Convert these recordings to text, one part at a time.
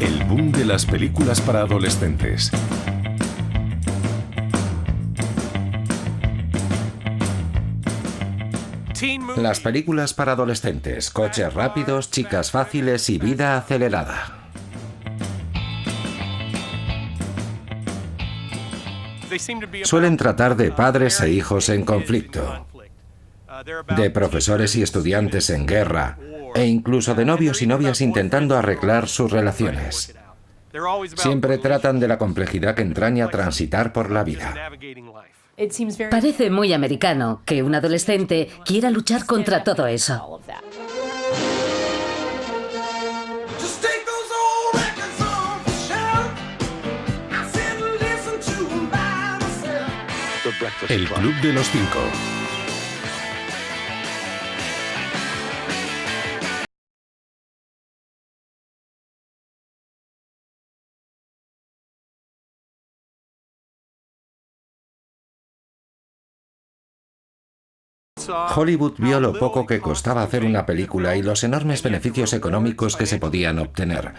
El boom de las películas para adolescentes. Las películas para adolescentes, coches rápidos, chicas fáciles y vida acelerada. Suelen tratar de padres e hijos en conflicto, de profesores y estudiantes en guerra, e incluso de novios y novias intentando arreglar sus relaciones. Siempre tratan de la complejidad que entraña transitar por la vida. Parece muy americano que un adolescente quiera luchar contra todo eso. El Club de los Cinco. Hollywood vio lo poco que costaba hacer una película y los enormes beneficios económicos que se podían obtener.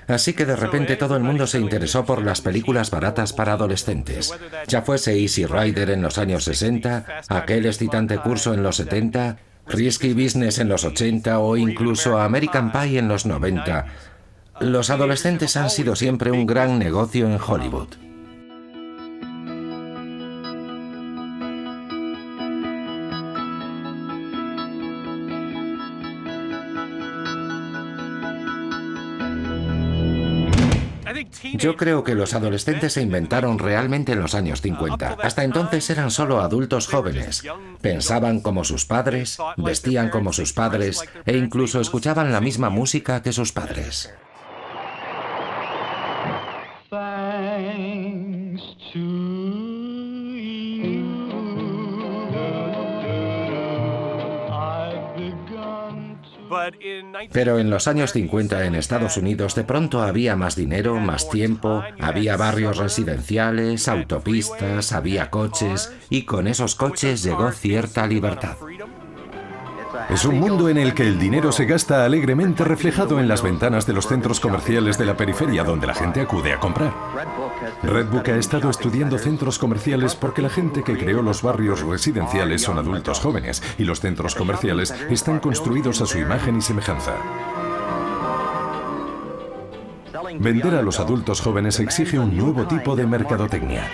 Así que de repente todo el mundo se interesó por las películas baratas para adolescentes. Ya fuese Easy Rider en los años 60, aquel excitante curso en los 70, Risky Business en los 80 o incluso American Pie en los 90. Los adolescentes han sido siempre un gran negocio en Hollywood. Yo creo que los adolescentes se inventaron realmente en los años 50. Hasta entonces eran solo adultos jóvenes. Pensaban como sus padres, vestían como sus padres e incluso escuchaban la misma música que sus padres. Pero en los años 50 en Estados Unidos de pronto había más dinero, más tiempo, había barrios residenciales, autopistas, había coches y con esos coches llegó cierta libertad. Es un mundo en el que el dinero se gasta alegremente reflejado en las ventanas de los centros comerciales de la periferia donde la gente acude a comprar. Redbook ha estado estudiando centros comerciales porque la gente que creó los barrios residenciales son adultos jóvenes y los centros comerciales están construidos a su imagen y semejanza. Vender a los adultos jóvenes exige un nuevo tipo de mercadotecnia.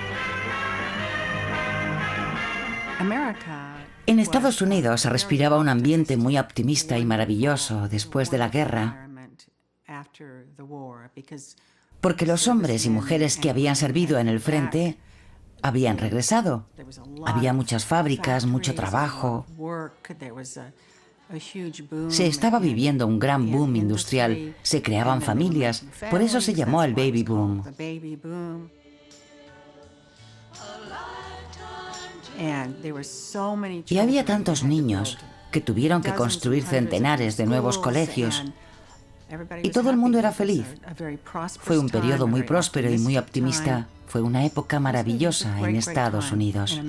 En Estados Unidos se respiraba un ambiente muy optimista y maravilloso después de la guerra, porque los hombres y mujeres que habían servido en el frente habían regresado. Había muchas fábricas, mucho trabajo. Se estaba viviendo un gran boom industrial, se creaban familias, por eso se llamó el baby boom. Y había tantos niños que tuvieron que construir centenares de nuevos colegios y todo el mundo era feliz. Fue un periodo muy próspero y muy optimista. Fue una época maravillosa en Estados Unidos.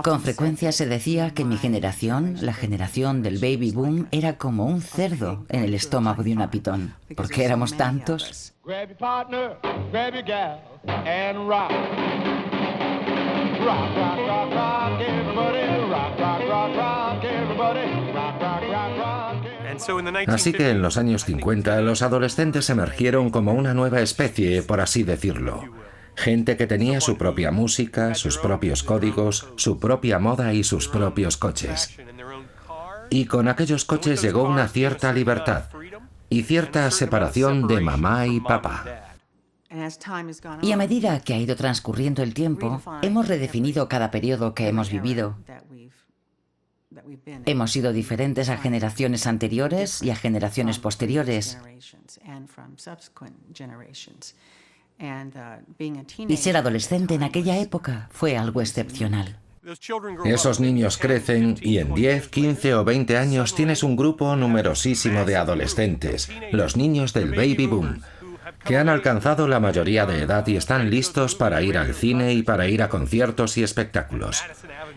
Con frecuencia se decía que mi generación, la generación del baby boom, era como un cerdo en el estómago de una pitón, porque éramos tantos. Así que en los años 50 los adolescentes emergieron como una nueva especie, por así decirlo. Gente que tenía su propia música, sus propios códigos, su propia moda y sus propios coches. Y con aquellos coches llegó una cierta libertad y cierta separación de mamá y papá. Y a medida que ha ido transcurriendo el tiempo, hemos redefinido cada periodo que hemos vivido. Hemos sido diferentes a generaciones anteriores y a generaciones posteriores. Y ser adolescente en aquella época fue algo excepcional. Esos niños crecen y en 10, 15 o 20 años tienes un grupo numerosísimo de adolescentes, los niños del baby boom, que han alcanzado la mayoría de edad y están listos para ir al cine y para ir a conciertos y espectáculos.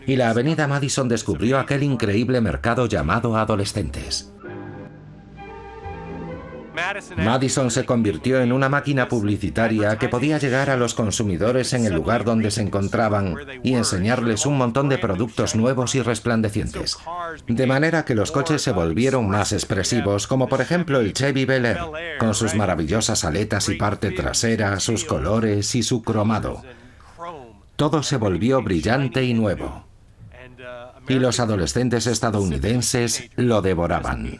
Y la avenida Madison descubrió aquel increíble mercado llamado adolescentes. Madison se convirtió en una máquina publicitaria que podía llegar a los consumidores en el lugar donde se encontraban y enseñarles un montón de productos nuevos y resplandecientes. De manera que los coches se volvieron más expresivos, como por ejemplo el Chevy Bel Air, con sus maravillosas aletas y parte trasera, sus colores y su cromado. Todo se volvió brillante y nuevo. Y los adolescentes estadounidenses lo devoraban.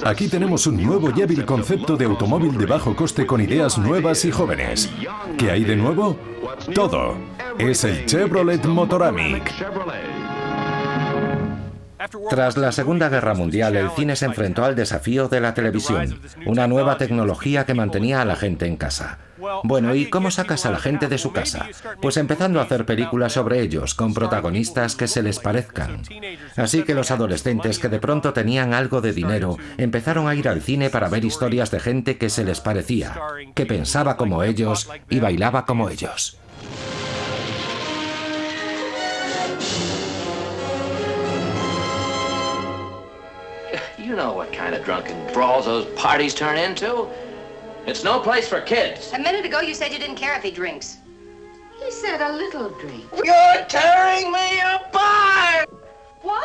Aquí tenemos un nuevo y hábil concepto de automóvil de bajo coste con ideas nuevas y jóvenes. ¿Qué hay de nuevo? Todo. Es el Chevrolet Motoramic. Tras la Segunda Guerra Mundial, el cine se enfrentó al desafío de la televisión, una nueva tecnología que mantenía a la gente en casa. Bueno, ¿y cómo sacas a la gente de su casa? Pues empezando a hacer películas sobre ellos, con protagonistas que se les parezcan. Así que los adolescentes que de pronto tenían algo de dinero, empezaron a ir al cine para ver historias de gente que se les parecía, que pensaba como ellos y bailaba como ellos. You know what kind of drunken brawls those parties turn into. It's no place for kids. A minute ago you said you didn't care if he drinks. He said a little drink. You're tearing me apart! What?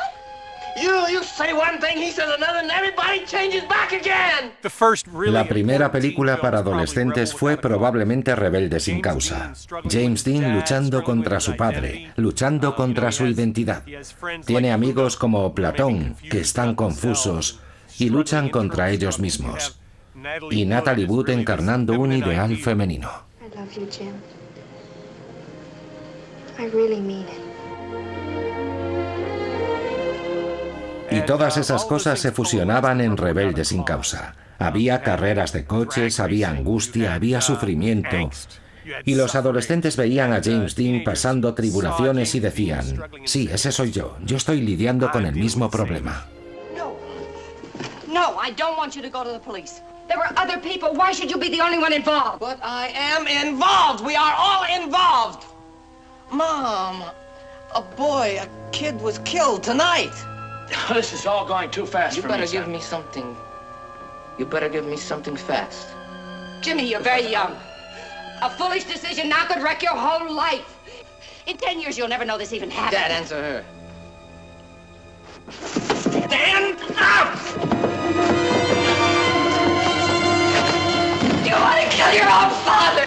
You say one thing, he says another, and everybody changes back again! La primera película para adolescentes fue probablemente Rebelde sin causa. James Dean luchando contra su padre, luchando contra su identidad. Tiene amigos como Platón, que están confusos y luchan contra ellos mismos. Y Natalie Wood encarnando un ideal femenino. I love you, Jim. I really mean it. Y todas esas cosas se fusionaban en Rebelde sin causa. Había carreras de coches, había angustia, había sufrimiento. Y los adolescentes veían a James Dean pasando tribulaciones y decían, sí, ese soy yo estoy lidiando con el mismo problema. No, I don't want you to go to the police. There were other people. Why should you be the only one involved? But I am involved! We are all involved! Mom, a kid was killed tonight! This is all going too fast for me. You better give me something. You better give me something fast. Jimmy, you're very young. A foolish decision now could wreck your whole life. In 10 years, you'll never know this even happened. Dad, answer her. Stand up! You want to kill your own father!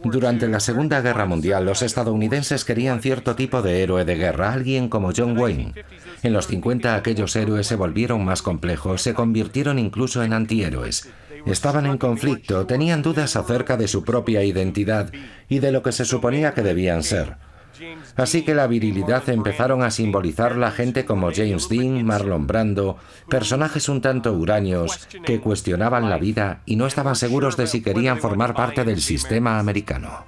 Durante la Segunda Guerra Mundial, los estadounidenses querían cierto tipo de héroe de guerra, alguien como John Wayne. En los 50 aquellos héroes se volvieron más complejos, se convirtieron incluso en antihéroes. Estaban en conflicto, tenían dudas acerca de su propia identidad y de lo que se suponía que debían ser. Así que la virilidad empezaron a simbolizar la gente como James Dean, Marlon Brando, personajes un tanto huraños que cuestionaban la vida y no estaban seguros de si querían formar parte del sistema americano.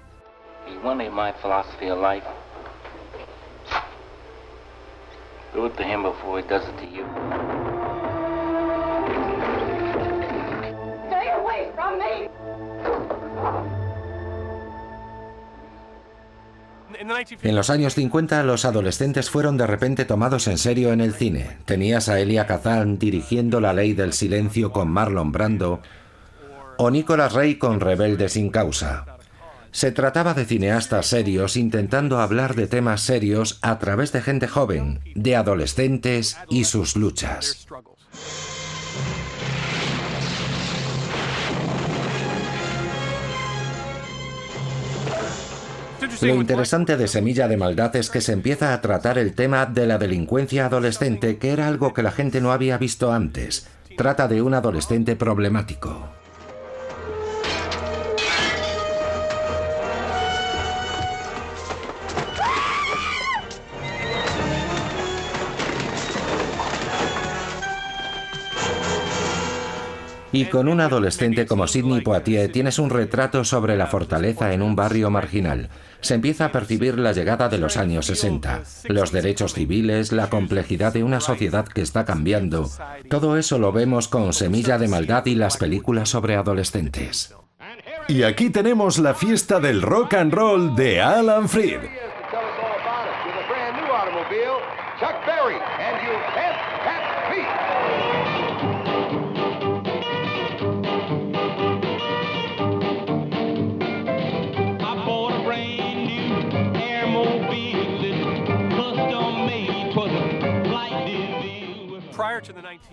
En los años 50, los adolescentes fueron de repente tomados en serio en el cine. Tenías a Elia Kazan dirigiendo La Ley del Silencio con Marlon Brando o Nicolas Ray con Rebelde sin causa. Se trataba de cineastas serios intentando hablar de temas serios a través de gente joven, de adolescentes y sus luchas. Lo interesante de Semilla de Maldad es que se empieza a tratar el tema de la delincuencia adolescente, que era algo que la gente no había visto antes. Trata de un adolescente problemático. Y con un adolescente como Sidney Poitier tienes un retrato sobre la fortaleza en un barrio marginal. Se empieza a percibir la llegada de los años 60, los derechos civiles, la complejidad de una sociedad que está cambiando. Todo eso lo vemos con Semilla de Maldad y las películas sobre adolescentes. Y aquí tenemos la fiesta del rock and roll de Alan Freed.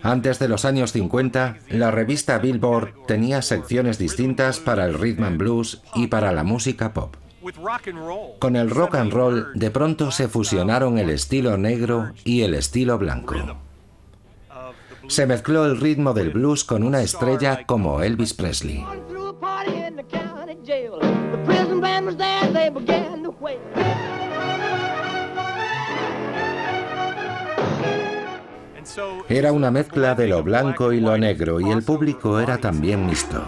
Antes de los años 50, la revista Billboard tenía secciones distintas para el rhythm and blues y para la música pop. Con el rock and roll, de pronto se fusionaron el estilo negro y el estilo blanco. Se mezcló el ritmo del blues con una estrella como Elvis Presley. Era una mezcla de lo blanco y lo negro, y el público era también mixto.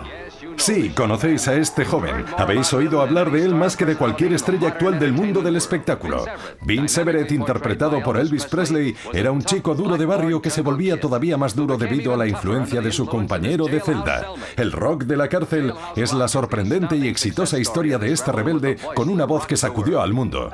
Sí, conocéis a este joven. Habéis oído hablar de él más que de cualquier estrella actual del mundo del espectáculo. Vince Everett, interpretado por Elvis Presley, era un chico duro de barrio que se volvía todavía más duro debido a la influencia de su compañero de celda. El rock de la cárcel es la sorprendente y exitosa historia de este rebelde con una voz que sacudió al mundo.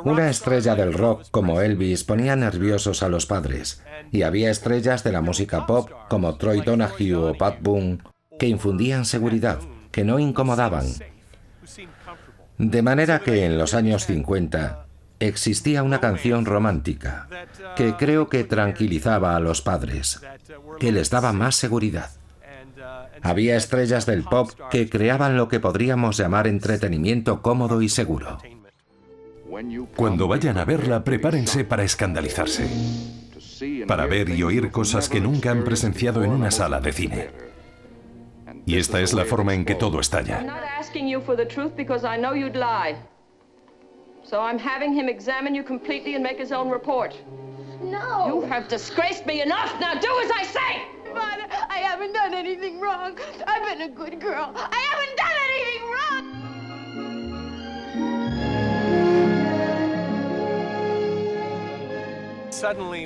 Una estrella del rock como Elvis ponía nerviosos a los padres, y había estrellas de la música pop como Troy Donahue o Pat Boone que infundían seguridad, que no incomodaban. De manera que en los años 50 existía una canción romántica que creo que tranquilizaba a los padres, que les daba más seguridad. Había estrellas del pop que creaban lo que podríamos llamar entretenimiento cómodo y seguro. Cuando vayan a verla, prepárense para escandalizarse, para ver y oír cosas que nunca han presenciado en una sala de cine. Y esta es la forma en que todo estalla. Father, I haven't done anything wrong. I've been a good girl. I haven't done anything wrong.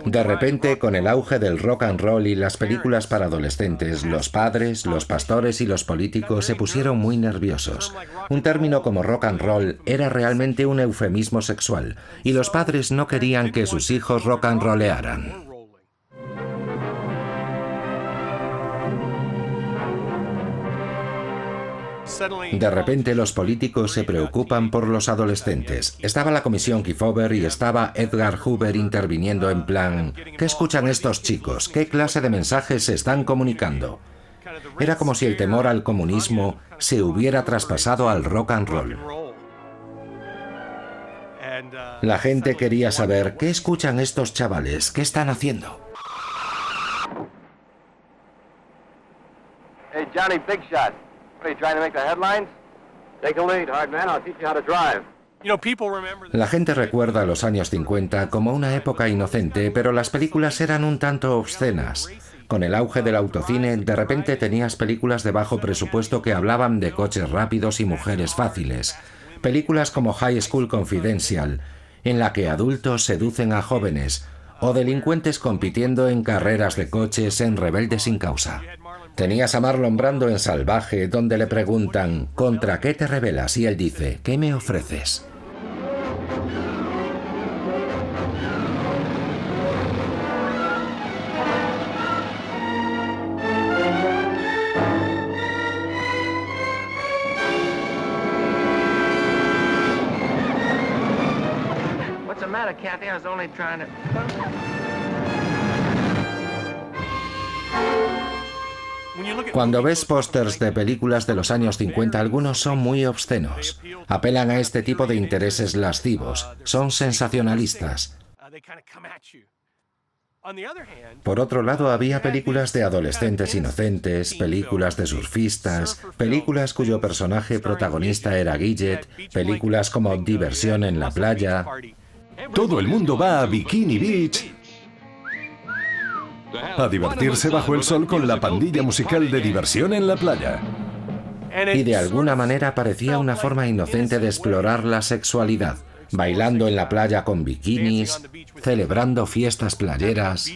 De repente, con el auge del rock and roll y las películas para adolescentes, los padres, los pastores y los políticos se pusieron muy nerviosos. Un término como rock and roll era realmente un eufemismo sexual, y los padres no querían que sus hijos rock and rollearan. De repente los políticos se preocupan por los adolescentes. Estaba la comisión Kefauver y estaba Edgar Hoover interviniendo en plan, ¿qué escuchan estos chicos? ¿Qué clase de mensajes se están comunicando? Era como si el temor al comunismo se hubiera traspasado al rock and roll. La gente quería saber, ¿qué escuchan estos chavales? ¿Qué están haciendo? Hey Johnny, big shot. Are you trying to make the headlines? Take a lead, hard man. I'll teach you how to drive. La gente recuerda los años 50 como una época inocente, pero las películas eran un tanto obscenas. Con el auge del autocine, de repente tenías películas de bajo presupuesto que hablaban de coches rápidos y mujeres fáciles. Películas como High School Confidential, en la que adultos seducen a jóvenes, o delincuentes compitiendo en carreras de coches en Rebelde sin causa. Tenías a Marlon Brando en Salvaje, donde le preguntan, ¿contra qué te rebelas? Y él dice, ¿qué me ofreces? What's the matter, Kathy? I was only trying to... Cuando ves pósters de películas de los años 50, algunos son muy obscenos. Apelan a este tipo de intereses lascivos. Son sensacionalistas. Por otro lado, había películas de adolescentes inocentes, películas de surfistas, películas cuyo personaje protagonista era Gidget, películas como Diversión en la playa. Todo el mundo va a Bikini Beach a divertirse bajo el sol con la pandilla musical de diversión en la playa. Y de alguna manera parecía una forma inocente de explorar la sexualidad, bailando en la playa con bikinis, celebrando fiestas playeras.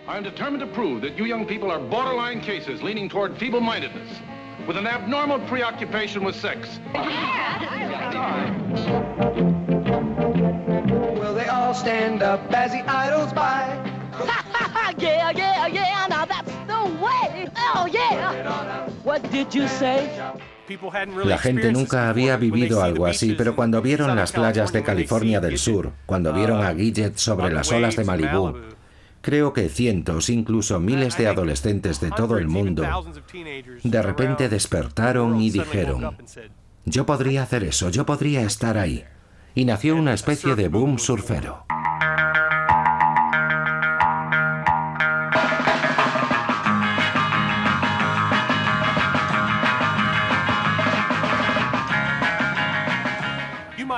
I am determined to prove that you young people are borderline cases leaning toward feeble-mindedness, with an abnormal preoccupation with sex. Will they all stand up as the idols by? Yeah, yeah, yeah, now that's the way. Oh, yeah. What did you say? La gente nunca había vivido algo así, pero cuando vieron las playas de California del Sur, cuando vieron a Gidget sobre las olas de Malibú, creo que cientos, incluso miles de adolescentes de todo el mundo, de repente despertaron y dijeron, yo podría hacer eso, yo podría estar ahí. Y nació una especie de boom surfero.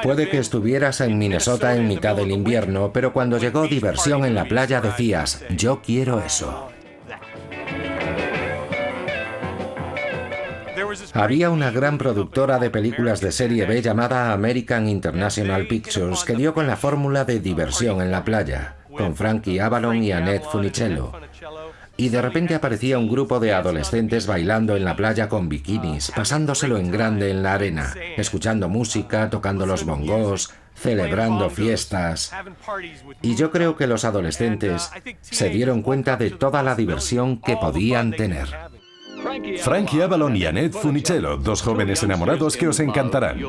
Puede que estuvieras en Minnesota en mitad del invierno, pero cuando llegó diversión en la playa decías, yo quiero eso. Había una gran productora de películas de serie B llamada American International Pictures que dio con la fórmula de diversión en la playa, con Frankie Avalon y Annette Funicello. Y de repente aparecía un grupo de adolescentes bailando en la playa con bikinis, pasándoselo en grande en la arena, escuchando música, tocando los bongos, celebrando fiestas. Y yo creo que los adolescentes se dieron cuenta de toda la diversión que podían tener. Frankie Avalon y Annette Funicello, dos jóvenes enamorados que os encantarán.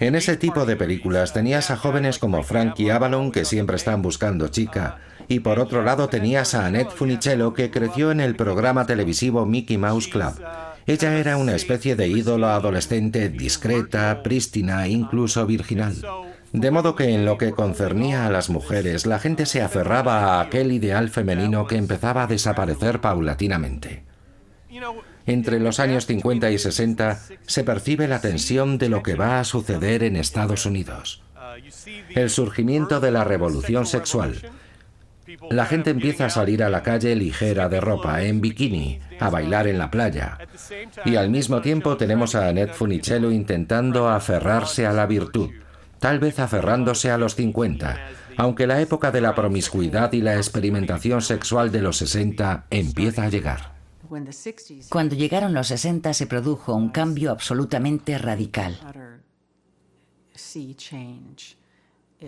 En ese tipo de películas tenías a jóvenes como Frankie Avalon, que siempre están buscando chica, y por otro lado tenías a Annette Funicello, que creció en el programa televisivo Mickey Mouse Club. Ella era una especie de ídolo adolescente discreta, prístina, incluso virginal. De modo que en lo que concernía a las mujeres, la gente se aferraba a aquel ideal femenino que empezaba a desaparecer paulatinamente. Entre los años 50 y 60 se percibe la tensión de lo que va a suceder en Estados Unidos. El surgimiento de la revolución sexual. La gente empieza a salir a la calle ligera de ropa, en bikini, a bailar en la playa. Y al mismo tiempo tenemos a Annette Funicello intentando aferrarse a la virtud, tal vez aferrándose a los 50, aunque la época de la promiscuidad y la experimentación sexual de los 60 empieza a llegar. Cuando llegaron los 60 se produjo un cambio absolutamente radical.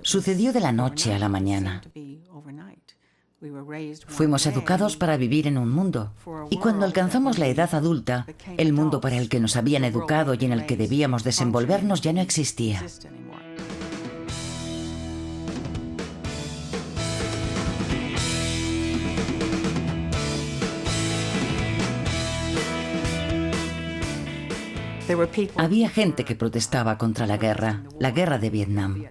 Sucedió de la noche a la mañana. Fuimos educados para vivir en un mundo, y cuando alcanzamos la edad adulta, el mundo para el que nos habían educado y en el que debíamos desenvolvernos ya no existía. Había gente que protestaba contra la guerra de Vietnam.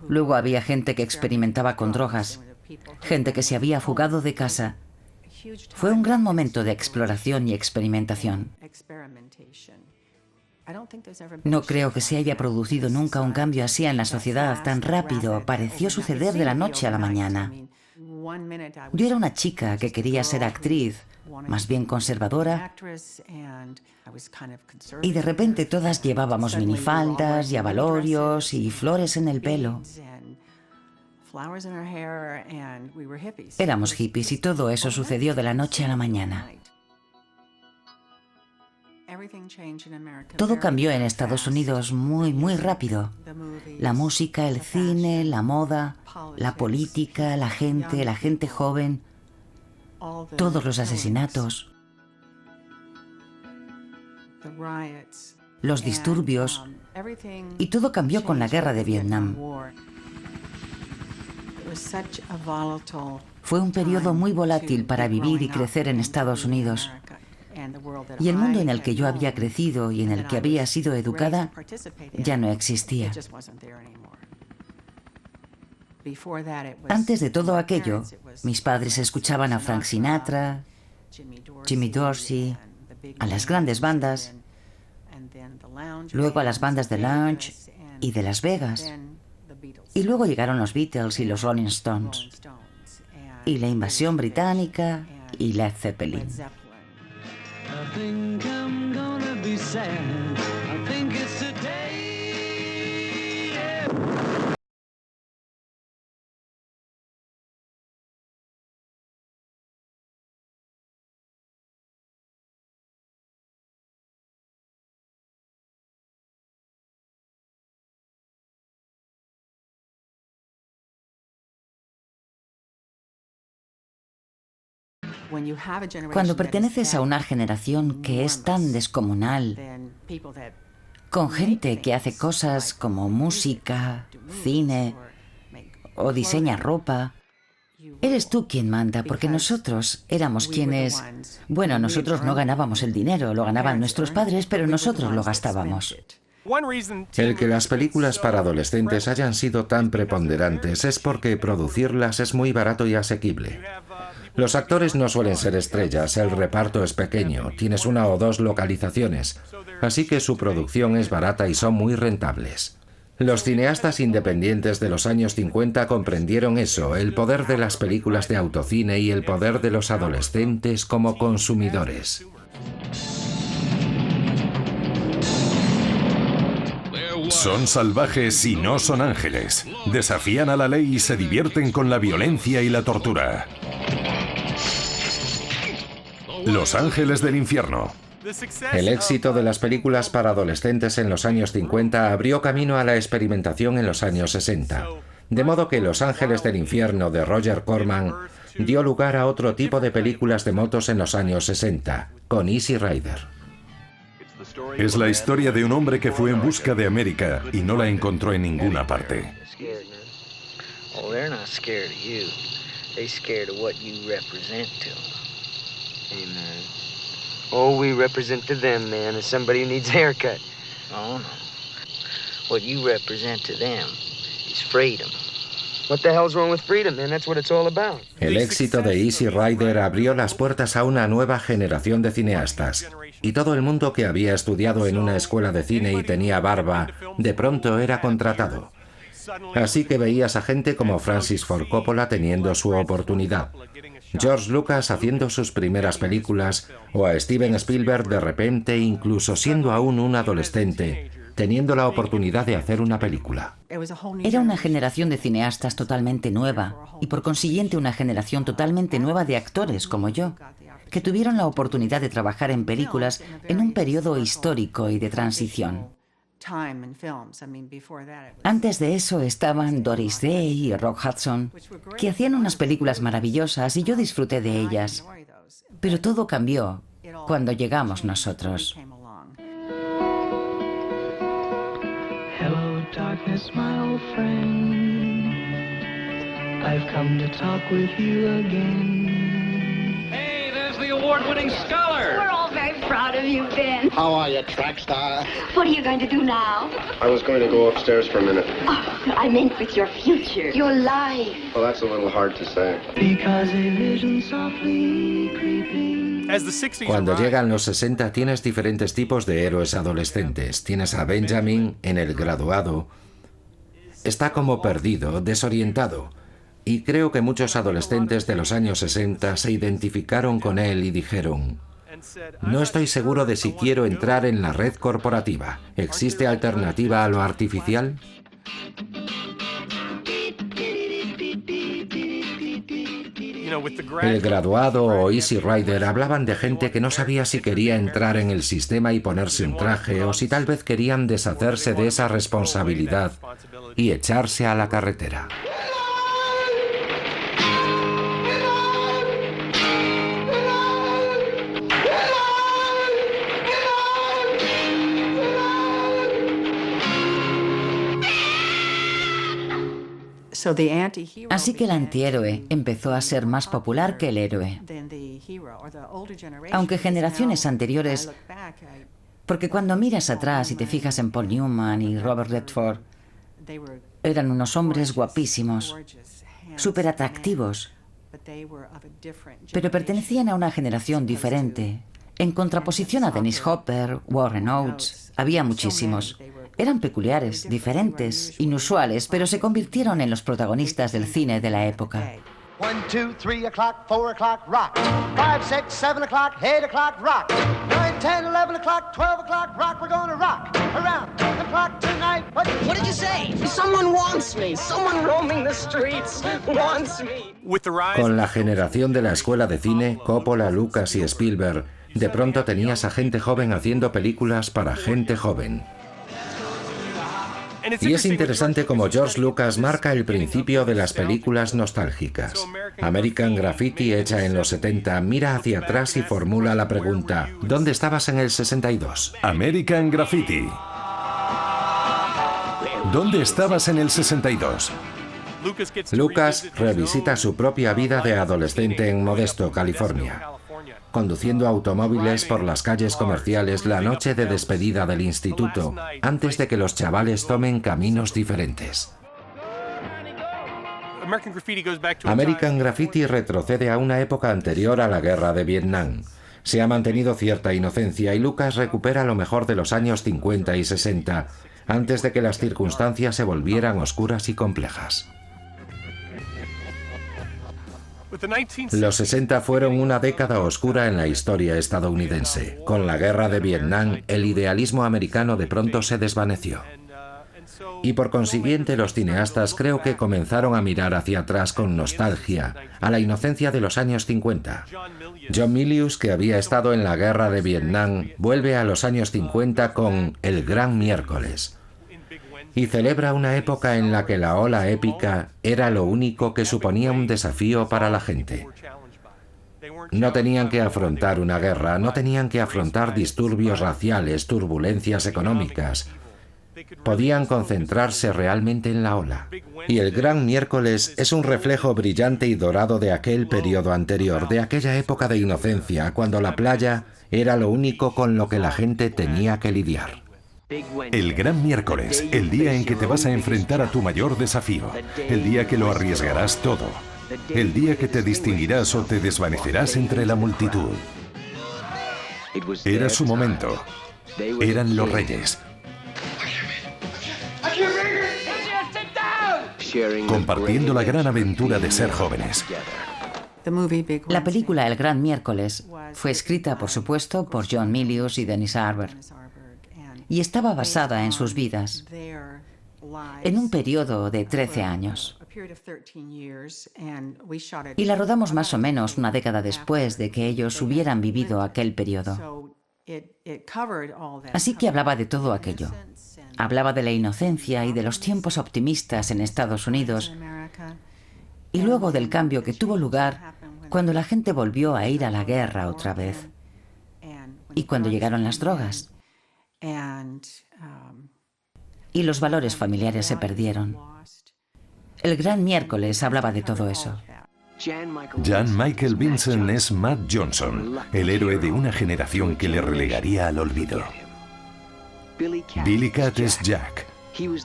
Luego había gente que experimentaba con drogas, gente que se había fugado de casa. Fue un gran momento de exploración y experimentación. No creo que se haya producido nunca un cambio así en la sociedad tan rápido. Pareció suceder de la noche a la mañana. Yo era una chica que quería ser actriz, más bien conservadora, y de repente todas llevábamos minifaldas y abalorios y flores en el pelo. Éramos hippies y todo eso sucedió de la noche a la mañana. Todo cambió en Estados Unidos muy rápido. La música, el cine, la moda, la política, la gente joven, todos los asesinatos, los disturbios, y todo cambió con la guerra de Vietnam. Fue un periodo muy volátil para vivir y crecer en Estados Unidos. Y el mundo en el que yo había crecido y en el que había sido educada ya no existía. Antes de todo aquello, mis padres escuchaban a Frank Sinatra, Jimmy Dorsey, a las grandes bandas, luego a las bandas de lounge y de Las Vegas. Y luego llegaron los Beatles y los Rolling Stones, y la invasión británica y Led Zeppelin. Cuando perteneces a una generación que es tan descomunal, con gente que hace cosas como música, cine o diseña ropa, eres tú quien manda, porque nosotros éramos quienes... Bueno, nosotros no ganábamos el dinero, lo ganaban nuestros padres, pero nosotros lo gastábamos. El que las películas para adolescentes hayan sido tan preponderantes es porque producirlas es muy barato y asequible. Los actores no suelen ser estrellas, el reparto es pequeño, tienes una o dos localizaciones, así que su producción es barata y son muy rentables. Los cineastas independientes de los años 50 comprendieron eso, el poder de las películas de autocine y el poder de los adolescentes como consumidores. Son salvajes y no son ángeles. Desafían a la ley y se divierten con la violencia y la tortura. Los Ángeles del Infierno. El éxito de las películas para adolescentes en los años 50 abrió camino a la experimentación en los años 60. De modo que Los Ángeles del Infierno de Roger Corman dio lugar a otro tipo de películas de motos en los años 60, con Easy Rider. Es la historia de un hombre que fue en busca de América y no la encontró en ninguna parte. Amen. Oh, we represent to them, man, as somebody who needs a haircut. Oh, no. What you represent to them is freedom. What the hell's wrong with freedom, man? That's what it's all about. El éxito de Easy Rider abrió las puertas a una nueva generación de cineastas. Y todo el mundo que había estudiado en una escuela de cine y tenía barba, de pronto era contratado. Así que veías a gente como Francis Ford Coppola teniendo su oportunidad, George Lucas haciendo sus primeras películas, o a Steven Spielberg de repente, incluso siendo aún un adolescente, teniendo la oportunidad de hacer una película. Era una generación de cineastas totalmente nueva, y por consiguiente una generación totalmente nueva de actores como yo, que tuvieron la oportunidad de trabajar en películas en un periodo histórico y de transición. Antes de eso estaban Doris Day y Rock Hudson, que hacían unas películas maravillosas y yo disfruté de ellas. Pero todo cambió cuando llegamos nosotros. Hello, darkness, my old friend. I've come to talk with you again. Hey, there's the award-winning scholar. We're all very proud of you, Ben. How are you, track star? What are you going to do now? I was going to go upstairs for a minute. Oh, I meant with your future, your life. Well, that's a little hard to say. Because a vision softly creeping. Cuando llegan los 60 tienes diferentes tipos de héroes adolescentes. Tienes a Benjamin en El Graduado. Está como perdido, desorientado. Y creo que muchos adolescentes de los años 60 se identificaron con él y dijeron: no estoy seguro de si quiero entrar en la red corporativa. ¿Existe alternativa a lo artificial? El Graduado o Easy Rider hablaban de gente que no sabía si quería entrar en el sistema y ponerse un traje o si tal vez querían deshacerse de esa responsabilidad y echarse a la carretera. Así que el antihéroe empezó a ser más popular que el héroe. Aunque generaciones anteriores, porque cuando miras atrás y te fijas en Paul Newman y Robert Redford, eran unos hombres guapísimos, súper atractivos, pero pertenecían a una generación diferente. En contraposición a Dennis Hopper, Warren Oates, había muchísimos. Eran peculiares, diferentes, inusuales, pero se convirtieron en los protagonistas del cine de la época. 1, 2, 3 o'clock, 4 o'clock, rock. 5, 6, 7 o'clock, 8 o'clock, rock. 9, 10, 11 o'clock, 12 o'clock, rock. We're gonna rock around the clock tonight. What did you say? Someone wants me. Someone roaming the streets wants me. Con la generación de la escuela de cine, Coppola, Lucas y Spielberg, de pronto tenías a gente joven haciendo películas para gente joven. Y es interesante cómo George Lucas marca el principio de las películas nostálgicas. American Graffiti, hecha en los 70, mira hacia atrás y formula la pregunta: ¿dónde estabas en el 62? American Graffiti. ¿Dónde estabas en el 62? Lucas revisita su propia vida de adolescente en Modesto, California, conduciendo automóviles por las calles comerciales la noche de despedida del instituto, antes de que los chavales tomen caminos diferentes. American Graffiti retrocede a una época anterior a la guerra de Vietnam. Se ha mantenido cierta inocencia y Lucas recupera lo mejor de los años 50 y 60, antes de que las circunstancias se volvieran oscuras y complejas. Los 60 fueron una década oscura en la historia estadounidense. Con la guerra de Vietnam, el idealismo americano de pronto se desvaneció. Y por consiguiente, los cineastas creo que comenzaron a mirar hacia atrás con nostalgia, a la inocencia de los años 50. John Milius, que había estado en la guerra de Vietnam, vuelve a los años 50 con El Gran Miércoles. Y celebra una época en la que la ola épica era lo único que suponía un desafío para la gente. No tenían que afrontar una guerra, no tenían que afrontar disturbios raciales, turbulencias económicas. Podían concentrarse realmente en la ola. Y El Gran Miércoles es un reflejo brillante y dorado de aquel periodo anterior, de aquella época de inocencia, cuando la playa era lo único con lo que la gente tenía que lidiar. El Gran Miércoles, el día en que te vas a enfrentar a tu mayor desafío, el día que lo arriesgarás todo, el día que te distinguirás o te desvanecerás entre la multitud. Era su momento. Eran los reyes. Compartiendo la gran aventura de ser jóvenes. La película El Gran Miércoles fue escrita, por supuesto, por John Milius y Dennis Hopper, y estaba basada en sus vidas, en un periodo de 13 años. Y la rodamos más o menos una década después de que ellos hubieran vivido aquel periodo. Así que hablaba de todo aquello. Hablaba de la inocencia y de los tiempos optimistas en Estados Unidos, y luego del cambio que tuvo lugar cuando la gente volvió a ir a la guerra otra vez, y cuando llegaron las drogas. Y los valores familiares se perdieron. El Gran Miércoles hablaba de todo eso. Jan Michael Vincent es Matt Johnson, el héroe de una generación que le relegaría al olvido. Billy Katt es Jack.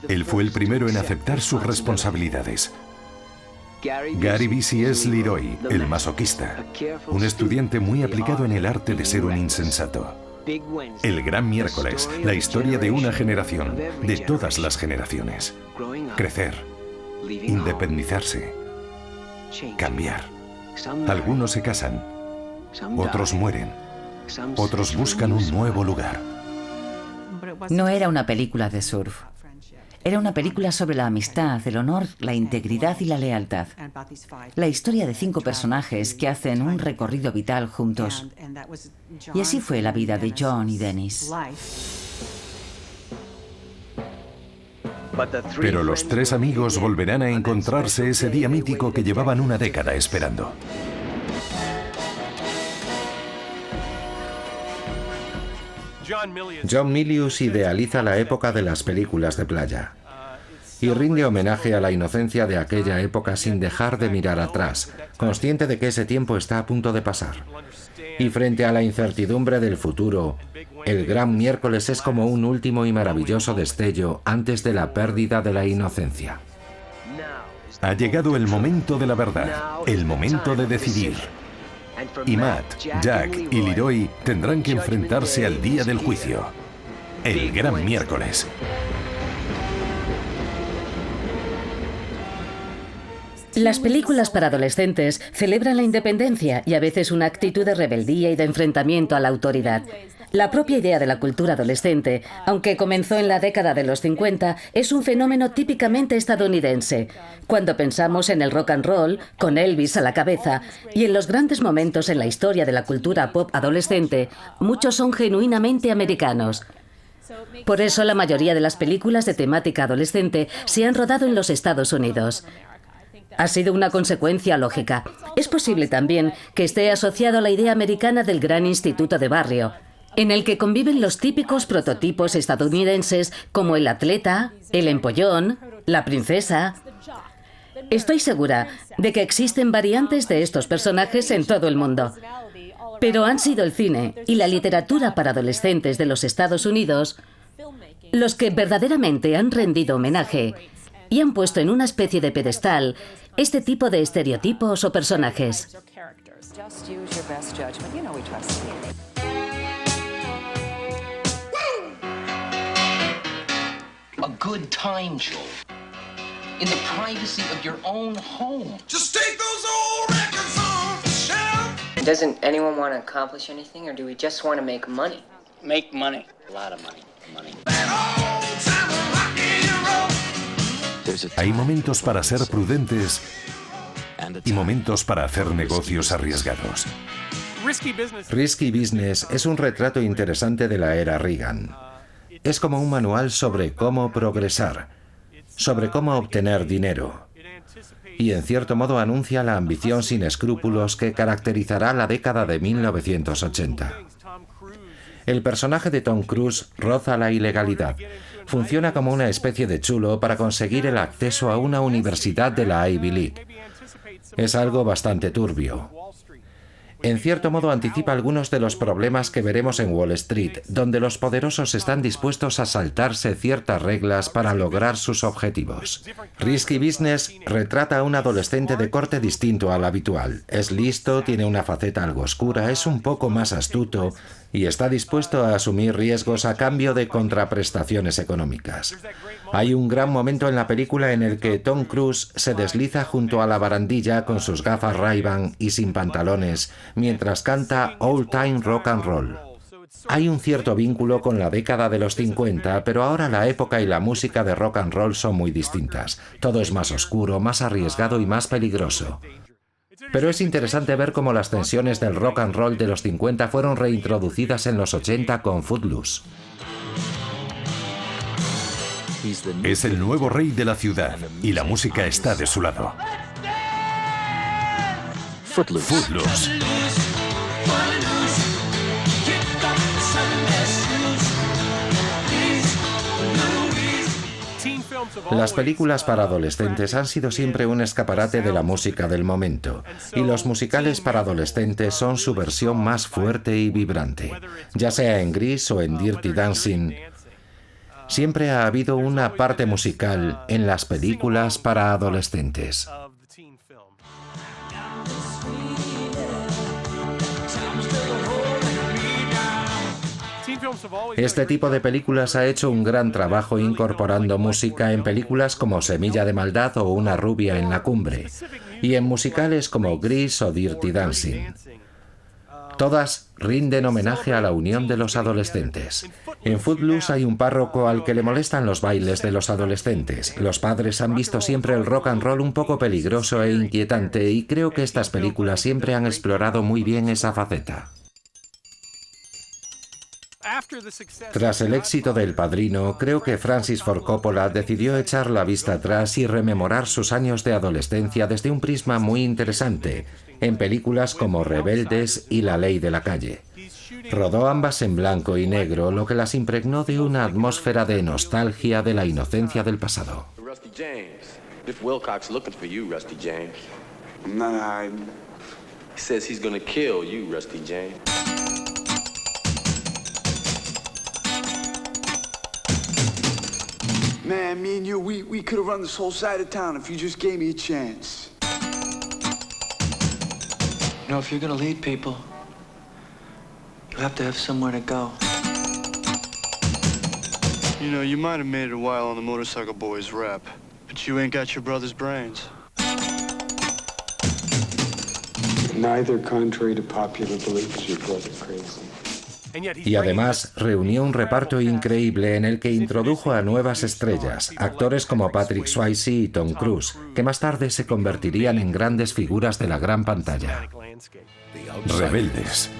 Él fue el primero en aceptar sus responsabilidades. Gary Busey es Leroy, el masoquista, un estudiante muy aplicado en el arte de ser un insensato. El Gran Miércoles, la historia de una generación, de todas las generaciones. Crecer, independizarse, cambiar. Algunos se casan, otros mueren, otros buscan un nuevo lugar. No era una película de surf. Era una película sobre la amistad, el honor, la integridad y la lealtad. La historia de 5 personajes que hacen un recorrido vital juntos. Y así fue la vida de John y Dennis. Pero los 3 amigos volverán a encontrarse ese día mítico que llevaban una década esperando. John Milius idealiza la época de las películas de playa y rinde homenaje a la inocencia de aquella época sin dejar de mirar atrás, consciente de que ese tiempo está a punto de pasar. Y frente a la incertidumbre del futuro, El Gran Miércoles es como un último y maravilloso destello antes de la pérdida de la inocencia. Ha llegado el momento de la verdad, el momento de decidir. Y Matt, Jack y Leroy tendrán que enfrentarse al día del juicio, el gran miércoles. Las películas para adolescentes celebran la independencia y a veces una actitud de rebeldía y de enfrentamiento a la autoridad. La propia idea de la cultura adolescente, aunque comenzó en la década de los 50, es un fenómeno típicamente estadounidense. Cuando pensamos en el rock and roll, con Elvis a la cabeza, y en los grandes momentos en la historia de la cultura pop adolescente, muchos son genuinamente americanos. Por eso la mayoría de las películas de temática adolescente se han rodado en los Estados Unidos. Ha sido una consecuencia lógica. Es posible también que esté asociado a la idea americana del gran instituto de barrio, en el que conviven los típicos prototipos estadounidenses como el atleta, el empollón, la princesa. Estoy segura de que existen variantes de estos personajes en todo el mundo. Pero han sido el cine y la literatura para adolescentes de los Estados Unidos los que verdaderamente han rendido homenaje y han puesto en una especie de pedestal este tipo de estereotipos o personajes. A good time, Joel. In the privacy of your own home. Just take those old records off the shelf. Doesn't anyone want to accomplish anything, or do we just want to make money? Make money. A lot of money. Hay momentos para ser prudentes y momentos para hacer negocios arriesgados. Risky Business es un retrato interesante de la era Reagan. Es como un manual sobre cómo progresar, sobre cómo obtener dinero. Y en cierto modo anuncia la ambición sin escrúpulos que caracterizará la década de 1980. El personaje de Tom Cruise roza la ilegalidad. Funciona como una especie de chulo para conseguir el acceso a una universidad de la Ivy League. Es algo bastante turbio. En cierto modo anticipa algunos de los problemas que veremos en Wall Street, donde los poderosos están dispuestos a saltarse ciertas reglas para lograr sus objetivos. Risky Business retrata a un adolescente de corte distinto al habitual. Es listo, tiene una faceta algo oscura, es un poco más astuto y está dispuesto a asumir riesgos a cambio de contraprestaciones económicas. Hay un gran momento en la película en el que Tom Cruise se desliza junto a la barandilla con sus gafas Ray-Ban y sin pantalones, mientras canta Old Time Rock and Roll. Hay un cierto vínculo con la década de los 50, pero ahora la época y la música de rock and roll son muy distintas. Todo es más oscuro, más arriesgado y más peligroso. Pero es interesante ver cómo las tensiones del rock and roll de los 50 fueron reintroducidas en los 80 con Footloose. Es el nuevo rey de la ciudad y la música está de su lado. Footloose. Las películas para adolescentes han sido siempre un escaparate de la música del momento, y los musicales para adolescentes son su versión más fuerte y vibrante. Ya sea en Grease o en Dirty Dancing, siempre ha habido una parte musical en las películas para adolescentes. Este tipo de películas ha hecho un gran trabajo incorporando música en películas como Semilla de Maldad o Una rubia en la cumbre, y en musicales como Grease o Dirty Dancing. Todas rinden homenaje a la unión de los adolescentes. En Footloose hay un párroco al que le molestan los bailes de los adolescentes. Los padres han visto siempre el rock and roll un poco peligroso e inquietante, y creo que estas películas siempre han explorado muy bien esa faceta. Tras el éxito de El Padrino, creo que Francis Ford Coppola decidió echar la vista atrás y rememorar sus años de adolescencia desde un prisma muy interesante, en películas como Rebeldes y La ley de la calle. Rodó ambas en blanco y negro, lo que las impregnó de una atmósfera de nostalgia de la inocencia del pasado. Rusty James. Biff Wilcox looking for you, Rusty James. I'm not hiding. He says he's gonna kill you, Rusty James. Man, me and you, we could have run this whole side of town if you just gave me a chance. You know, if you're gonna lead people, you have to have somewhere to go. You know, you might have made it a while on the Motorcycle Boys rep, but you ain't got your brother's brains. Neither, contrary to popular belief, is your brother crazy. Y además reunió un reparto increíble en el que introdujo a nuevas estrellas, actores como Patrick Swayze y Tom Cruise, que más tarde se convertirían en grandes figuras de la gran pantalla. Rebeldes.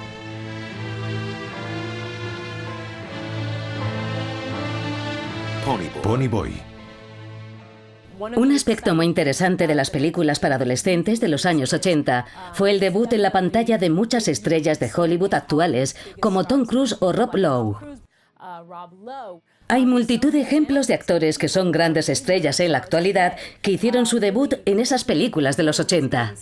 Pony Boy. Un aspecto muy interesante de las películas para adolescentes de los años 80 fue el debut en la pantalla de muchas estrellas de Hollywood actuales, como Tom Cruise o Rob Lowe. Hay multitud de ejemplos de actores que son grandes estrellas en la actualidad que hicieron su debut en esas películas de los 80.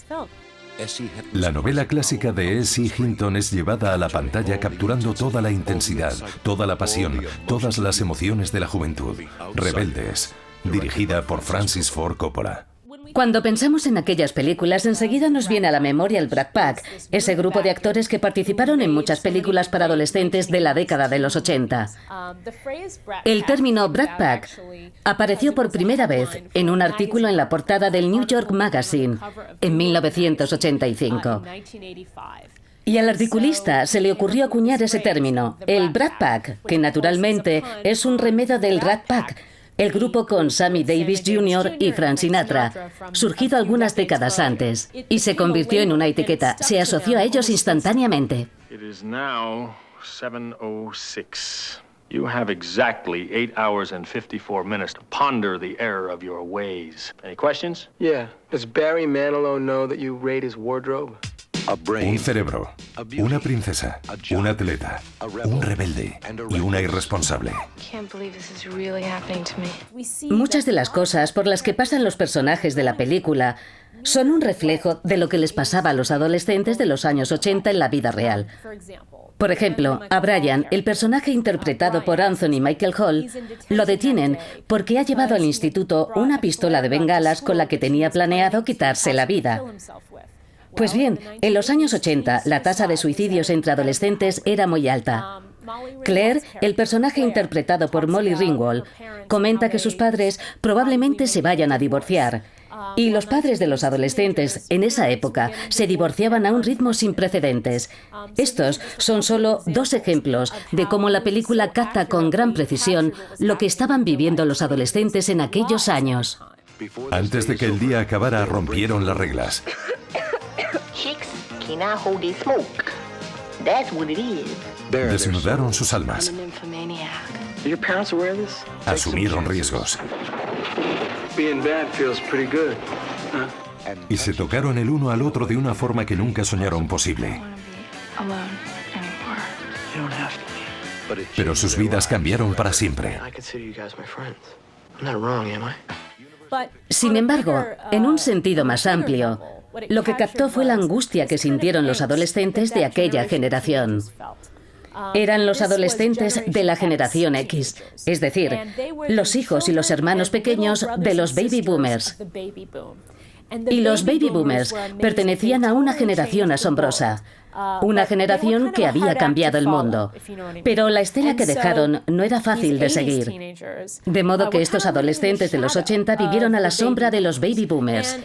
La novela clásica de S.E. Hinton es llevada a la pantalla capturando toda la intensidad, toda la pasión, todas las emociones de la juventud. Rebeldes. Dirigida por Francis Ford Coppola. Cuando pensamos en aquellas películas, enseguida nos viene a la memoria el Brat Pack, ese grupo de actores que participaron en muchas películas para adolescentes de la década de los 80. El término Brat Pack apareció por primera vez en un artículo en la portada del New York Magazine en 1985. Y al articulista se le ocurrió acuñar ese término, el Brat Pack, que naturalmente es un remedio del Rat Pack, el grupo con Sammy Davis Jr. y Frank Sinatra, surgido algunas décadas antes, y se convirtió en una etiqueta. Se asoció a ellos instantáneamente. It is now 7:06. You have exactly 8 hours and 54 minutes to ponder the error of your ways. Any questions? Yeah. Does Barry Manilow know that you raid his wardrobe? Un cerebro, una princesa, un atleta, un rebelde y una irresponsable. Muchas de las cosas por las que pasan los personajes de la película son un reflejo de lo que les pasaba a los adolescentes de los años 80 en la vida real. Por ejemplo, a Brian, el personaje interpretado por Anthony Michael Hall, lo detienen porque ha llevado al instituto una pistola de bengalas con la que tenía planeado quitarse la vida. Pues bien, en los años 80 la tasa de suicidios entre adolescentes era muy alta. Claire, el personaje interpretado por Molly Ringwald, comenta que sus padres probablemente se vayan a divorciar. Y los padres de los adolescentes en esa época se divorciaban a un ritmo sin precedentes. Estos son solo dos ejemplos de cómo la película capta con gran precisión lo que estaban viviendo los adolescentes en aquellos años. Antes de que el día acabara, rompieron las reglas. Desnudaron sus almas. Asumieron riesgos. Y se tocaron el uno al otro de una forma que nunca soñaron posible. Pero sus vidas cambiaron para siempre. Sin embargo, en un sentido más amplio, lo que captó fue la angustia que sintieron los adolescentes de aquella generación. Eran los adolescentes de la generación X, es decir, los hijos y los hermanos pequeños de los baby boomers. Y los baby boomers pertenecían a una generación asombrosa, una generación que había cambiado el mundo. Pero la estela que dejaron no era fácil de seguir. De modo que estos adolescentes de los 80 vivieron a la sombra de los baby boomers.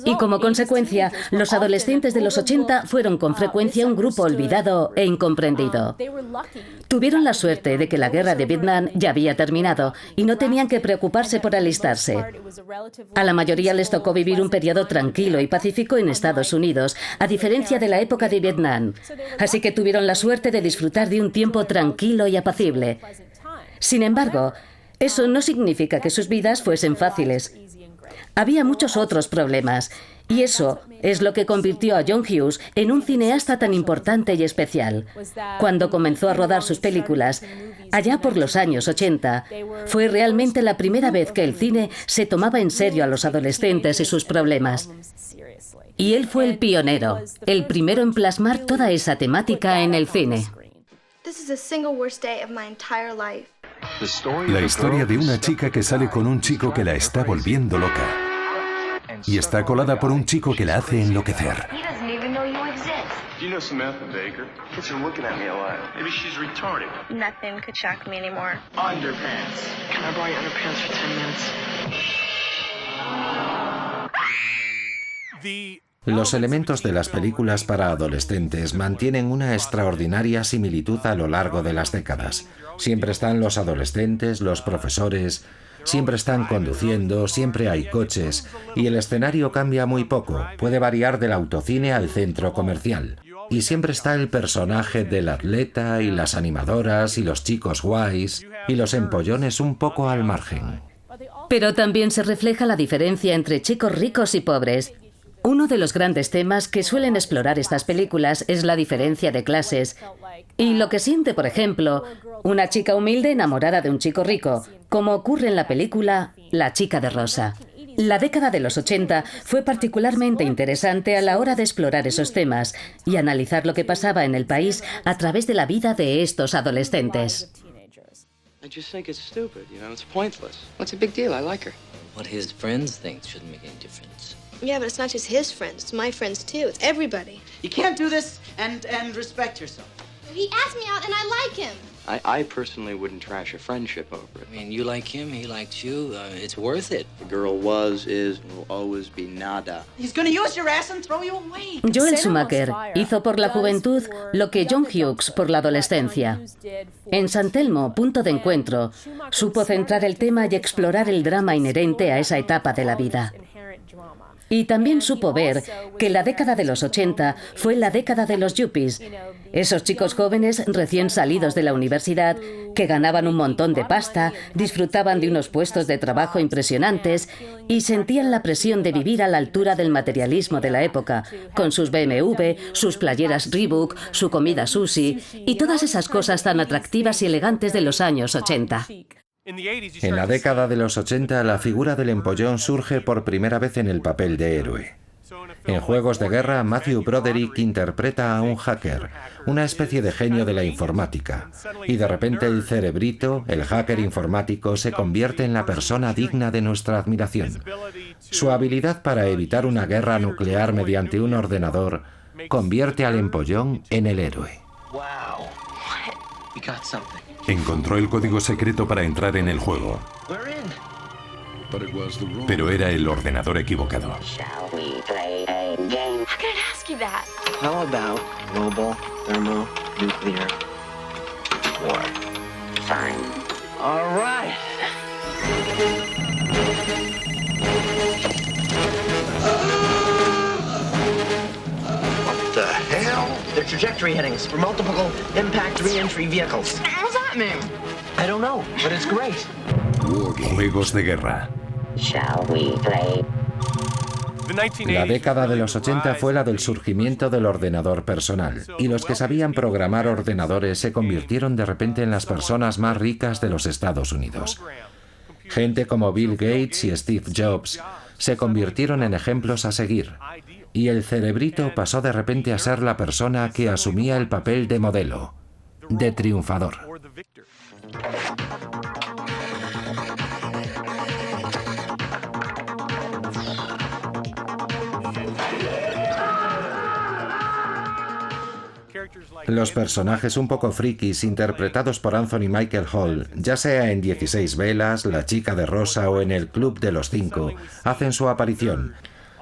Y como consecuencia, los adolescentes de los 80 fueron con frecuencia un grupo olvidado e incomprendido. Tuvieron la suerte de que la guerra de Vietnam ya había terminado y no tenían que preocuparse por alistarse. A la mayoría les tocó vivir un periodo tranquilo y pacífico en Estados Unidos, a diferencia de la época de Vietnam. Así que tuvieron la suerte de disfrutar de un tiempo tranquilo y apacible. Sin embargo, eso no significa que sus vidas fuesen fáciles. Había muchos otros problemas, y eso es lo que convirtió a John Hughes en un cineasta tan importante y especial. Cuando comenzó a rodar sus películas, allá por los años 80, fue realmente la primera vez que el cine se tomaba en serio a los adolescentes y sus problemas. Y él fue el pionero, el primero en plasmar toda esa temática en el cine. This is the single worst day of my entire life. La historia de una chica que sale con un chico que la está volviendo loca. Y está colada por un chico que la hace enloquecer. Do you know Samantha Baker? Kids are looking at me a lot. Maybe she's retarded. Nothing could shock me anymore. Underpants. Can I borrow your underpants for 10 minutes? Los elementos de las películas para adolescentes mantienen una extraordinaria similitud a lo largo de las décadas. Siempre están los adolescentes, los profesores, siempre están conduciendo, siempre hay coches, y el escenario cambia muy poco, puede variar del autocine al centro comercial. Y siempre está el personaje del atleta y las animadoras y los chicos guays y los empollones un poco al margen. Pero también se refleja la diferencia entre chicos ricos y pobres. Uno de los grandes temas que suelen explorar estas películas es la diferencia de clases. Y lo que siente, por ejemplo, una chica humilde enamorada de un chico rico, como ocurre en la película La chica de rosa. La década de los 80 fue particularmente interesante a la hora de explorar esos temas y analizar lo que pasaba en el país a través de la vida de estos adolescentes. I just think it's stupid, you know, it's pointless. What's a big deal? I like her. What his friends think shouldn't make any difference. Yeah, but it's not just his friends. It's my friends, too. It's everybody. You can't do this and respect yourself. He asked me out, and I like him. I personally wouldn't trash a friendship over it. I mean, you like him, he likes you. It's worth it. The girl was, is, and will always be nada. He's gonna use your ass and throw you away. Joel Schumacher hizo por la juventud lo que John Hughes por la adolescencia. En San Telmo, punto de encuentro, supo centrar el tema y explorar el drama inherente a esa etapa de la vida. Y también supo ver que la década de los 80 fue la década de los yuppies, esos chicos jóvenes recién salidos de la universidad que ganaban un montón de pasta, disfrutaban de unos puestos de trabajo impresionantes y sentían la presión de vivir a la altura del materialismo de la época, con sus BMW, sus playeras Reebok, su comida sushi y todas esas cosas tan atractivas y elegantes de los años 80. En la década de los 80, la figura del empollón surge por primera vez en el papel de héroe. En Juegos de Guerra, Matthew Broderick interpreta a un hacker, una especie de genio de la informática, y de repente el cerebrito, el hacker informático, se convierte en la persona digna de nuestra admiración. Su habilidad para evitar una guerra nuclear mediante un ordenador convierte al empollón en el héroe. Encontró el código secreto para entrar en el juego. Pero era el ordenador equivocado. How about global thermonuclear war? Fine. All right. What the hell? They're trajectory headings for multiple impact re-entry vehicles. What's that mean? I don't know, but it's great. Juegos de Guerra. Shall we play? La década de los 80 fue la del surgimiento del ordenador personal, y los que sabían programar ordenadores se convirtieron de repente en las personas más ricas de los Estados Unidos. Gente como Bill Gates y Steve Jobs se convirtieron en ejemplos a seguir, y el cerebrito pasó de repente a ser la persona que asumía el papel de modelo, de triunfador. Los personajes un poco frikis interpretados por Anthony Michael Hall, ya sea en 16 velas, La chica de rosa o en El club de los 5, hacen su aparición.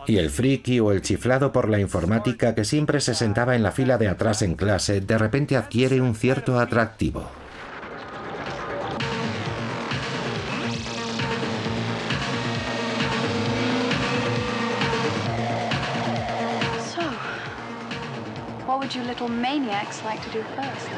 Y el friki o el chiflado por la informática que siempre se sentaba en la fila de atrás en clase, de repente adquiere un cierto atractivo. What would you little maniacs like to do first?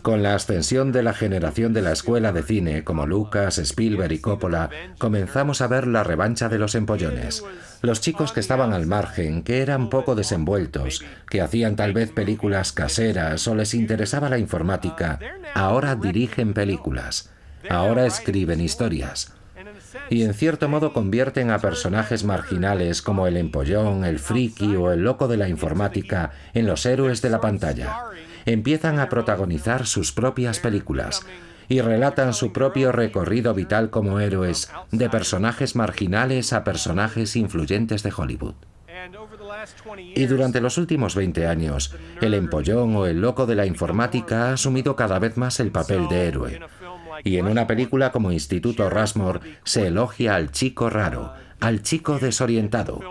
Con la ascensión de la generación de la escuela de cine, como Lucas, Spielberg y Coppola, comenzamos a ver la revancha de los empollones. Los chicos que estaban al margen, que eran poco desenvueltos, que hacían tal vez películas caseras o les interesaba la informática, ahora dirigen películas, ahora escriben historias. Y en cierto modo convierten a personajes marginales como el empollón, el friki o el loco de la informática en los héroes de la pantalla. empiezan a protagonizar sus propias películas y relatan su propio recorrido vital como héroes, de personajes marginales a personajes influyentes de Hollywood. Y durante los últimos 20 años, el empollón o el loco de la informática ha asumido cada vez más el papel de héroe. Y en una película como Instituto Rushmore se elogia al chico raro, al chico desorientado.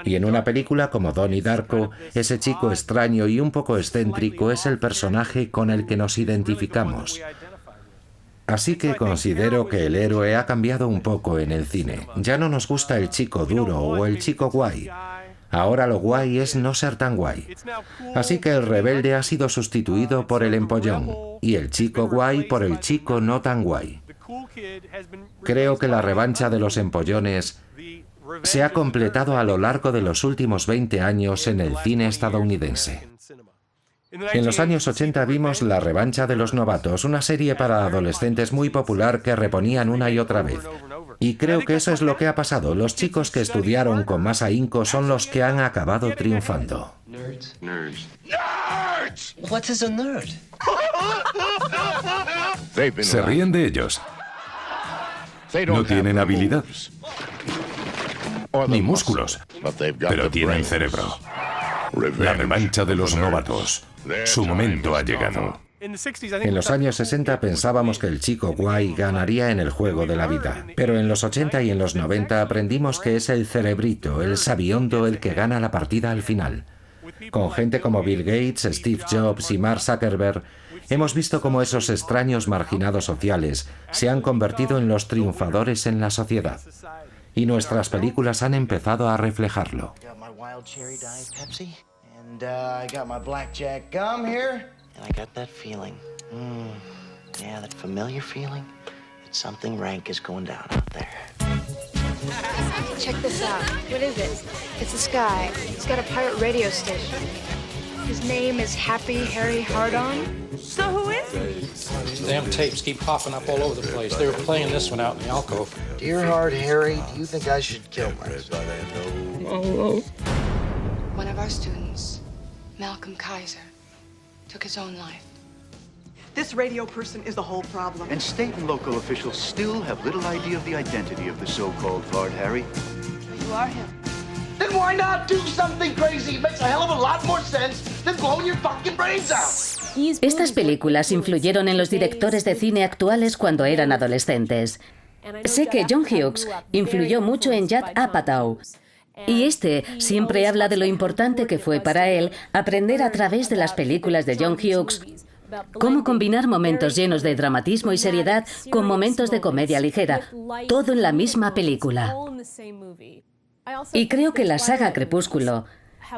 Y en una película como Donnie Darko, ese chico extraño y un poco excéntrico es el personaje con el que nos identificamos. Así que considero que el héroe ha cambiado un poco en el cine. Ya no nos gusta el chico duro o el chico guay. Ahora lo guay es no ser tan guay. Así que el rebelde ha sido sustituido por el empollón y el chico guay por el chico no tan guay. Creo que la revancha de los empollones se ha completado a lo largo de los últimos 20 años en el cine estadounidense. En los años 80 vimos La revancha de los novatos, una serie para adolescentes muy popular que reponían una y otra vez. Y creo que eso es lo que ha pasado. Los chicos que estudiaron con más ahínco son los que han acabado triunfando. Nerds. What is a nerd? Se ríen de ellos. No tienen habilidad, ni músculos, pero tienen cerebro. La revancha de los novatos. Su momento ha llegado. En los años 60 pensábamos que el chico guay ganaría en el juego de la vida, pero en los 80 y en los 90 aprendimos que es el cerebrito, el sabiondo, el que gana la partida al final. Con gente como Bill Gates, Steve Jobs y Mark Zuckerberg, hemos visto cómo esos extraños marginados sociales se han convertido en los triunfadores en la sociedad. Y nuestras películas han empezado a reflejarlo. And I got that feeling. Yeah, that familiar feeling that something rank is going down out there. Check this out. What is it? It's this guy. He's got a pirate radio station. His name is Happy Harry Hardon. So who is he? These damn tapes keep popping up all over the place. They were playing this one out in the alcove. Dear Hard Harry, do you think I should kill myself? One of our students, Malcolm Kaiser, took his own life. This radio person is the whole problem. And state and local officials still have little idea of the identity of the so-called Hard Harry. You are him. Then why not do something crazy? It makes a hell of a lot more sense than blowing your fucking brains out. Estas películas influyeron en los directores de cine actuales cuando eran adolescentes. Sé que John Hughes influyó mucho en Judd Apatow. Y este siempre habla de lo importante que fue para él aprender a través de las películas de John Hughes cómo combinar momentos llenos de dramatismo y seriedad con momentos de comedia ligera, todo en la misma película. Y creo que la saga Crepúsculo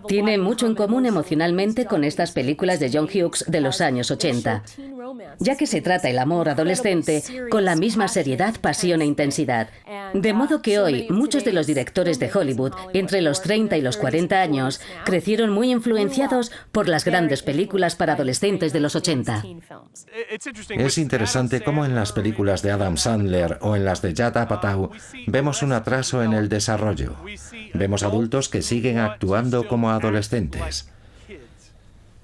tiene mucho en común emocionalmente con estas películas de John Hughes de los años 80, ya que se trata el amor adolescente con la misma seriedad, pasión e intensidad. De modo que hoy muchos de los directores de Hollywood, entre los 30 y los 40 años, crecieron muy influenciados por las grandes películas para adolescentes de los 80. Es interesante cómo en las películas de Adam Sandler o en las de Judd Apatow vemos un atraso en el desarrollo. Vemos adultos que siguen actuando como adolescentes.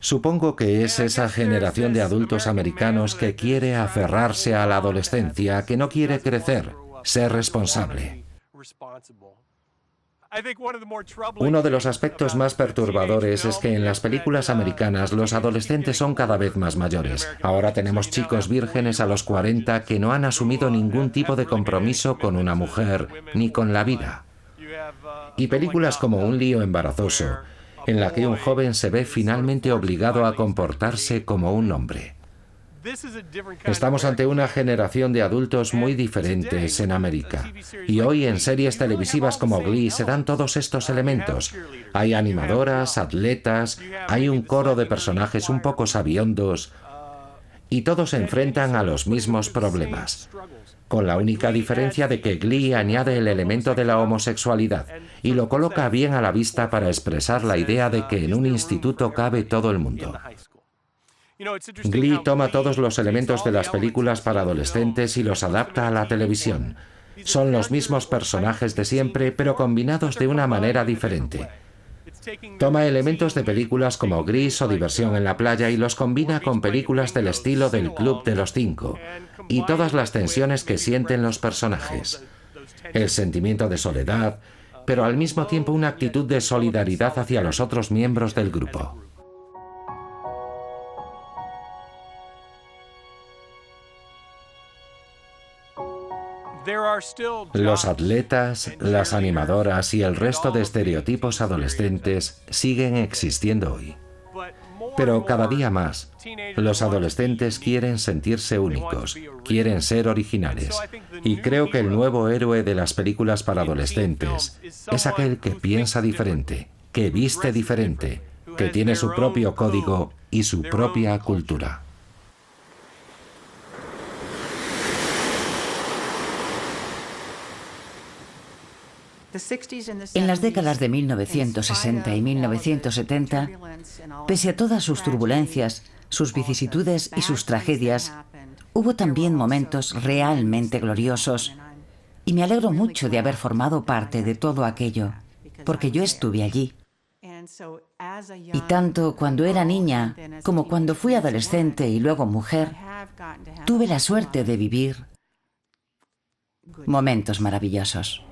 Supongo que es esa generación de adultos americanos que quiere aferrarse a la adolescencia, que no quiere crecer, ser responsable. Uno de los aspectos más perturbadores es que en las películas americanas los adolescentes son cada vez más mayores. Ahora tenemos chicos vírgenes a los 40 que no han asumido ningún tipo de compromiso con una mujer ni con la vida. Y películas como Un lío embarazoso, en la que un joven se ve finalmente obligado a comportarse como un hombre. Estamos ante una generación de adultos muy diferentes en América. Y hoy en series televisivas como Glee se dan todos estos elementos. Hay animadoras, atletas, hay un coro de personajes un poco sabiondos, y todos se enfrentan a los mismos problemas, con la única diferencia de que Glee añade el elemento de la homosexualidad y lo coloca bien a la vista para expresar la idea de que en un instituto cabe todo el mundo. Glee toma todos los elementos de las películas para adolescentes y los adapta a la televisión. Son los mismos personajes de siempre, pero combinados de una manera diferente. Toma elementos de películas como Gris o Diversión en la playa y los combina con películas del estilo del Club de los Cinco y todas las tensiones que sienten los personajes. El sentimiento de soledad, pero al mismo tiempo una actitud de solidaridad hacia los otros miembros del grupo. Los atletas, las animadoras y el resto de estereotipos adolescentes siguen existiendo hoy. Pero cada día más, los adolescentes quieren sentirse únicos, quieren ser originales. Y creo que el nuevo héroe de las películas para adolescentes es aquel que piensa diferente, que viste diferente, que tiene su propio código y su propia cultura. En las décadas de 1960 y 1970, pese a todas sus turbulencias, sus vicisitudes y sus tragedias, hubo también momentos realmente gloriosos, y me alegro mucho de haber formado parte de todo aquello, porque yo estuve allí. Y tanto cuando era niña como cuando fui adolescente y luego mujer, tuve la suerte de vivir momentos maravillosos.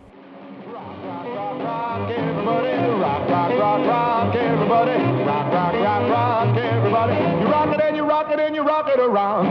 Everybody, rock, rock, rock, rock, everybody. You rock it and you rock it and you rock it around.